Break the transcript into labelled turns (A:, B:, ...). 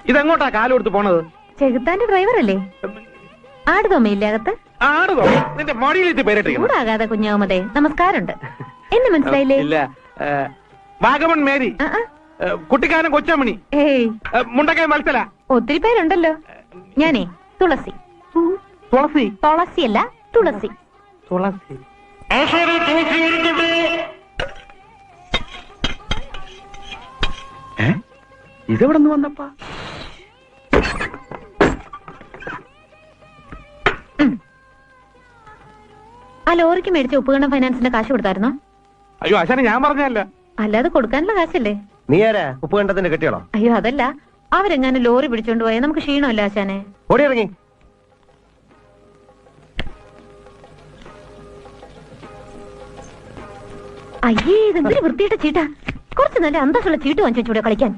A: ഇതെങ്ങോട്ടാ കാലെടുത്ത് പോണത്?
B: ചെകുത്താന്റെ ഡ്രൈവർ അല്ലേ? ആട് തോമയില്ലേ അകത്ത്?
A: ആടുതോ? നിന്റെ മടിയിലെത്തി പേരിട്ടിരിക്കുന്നു.
B: ചൂടാകാതെ കുഞ്ഞാവുമതേ, നമസ്കാരമുണ്ട്. എന്നെ മനസ്സിലായില്ലേ?
A: ഇല്ല. വാഗമൺ മേരി, കുട്ടിക്കാരൻ കൊച്ചമണി,
B: ഏയ്
A: മുണ്ടക്കയം മത്സല.
B: ഒത്തിരി പേരുണ്ടല്ലോ. ഞാനേ തുളസി.
A: തുളസി?
B: തുളസിയല്ല, തുളസി.
A: തുളസി. ഇതെവിടെ നിന്ന് വന്നപ്പാ?
B: ആ ലോറിക്ക് മേടിച്ച ഉപ്പുകണ്ണം ഫൈനാൻസിന്റെ കാശ് കൊടുത്തായിരുന്നോ?
A: അയ്യോ ആശാനെ, ഞാൻ പറഞ്ഞല്ല.
B: അല്ലാതെ കൊടുക്കാനുള്ള കാശല്ലേ?
C: നീ ആരാ? ഉപ്പുകണ്ടത്തിന്റെ കെട്ടിയാണോ?
B: അയ്യോ അതല്ല, അവരെങ്ങാനും ലോറി പിടിച്ചോണ്ട് പോയാൽ നമുക്ക് ക്ഷീണമല്ല ആശാനെ.
C: ഓടി ഇറങ്ങി.
B: അയ്യേ, ഇതെന്തൊരു വൃത്തിയിട്ട ചീട്ടാ. കുറച്ച് നല്ല അന്തസ്സുള്ള ചീട്ട് വാങ്ങിച്ചൂടെ കളിക്കാൻ.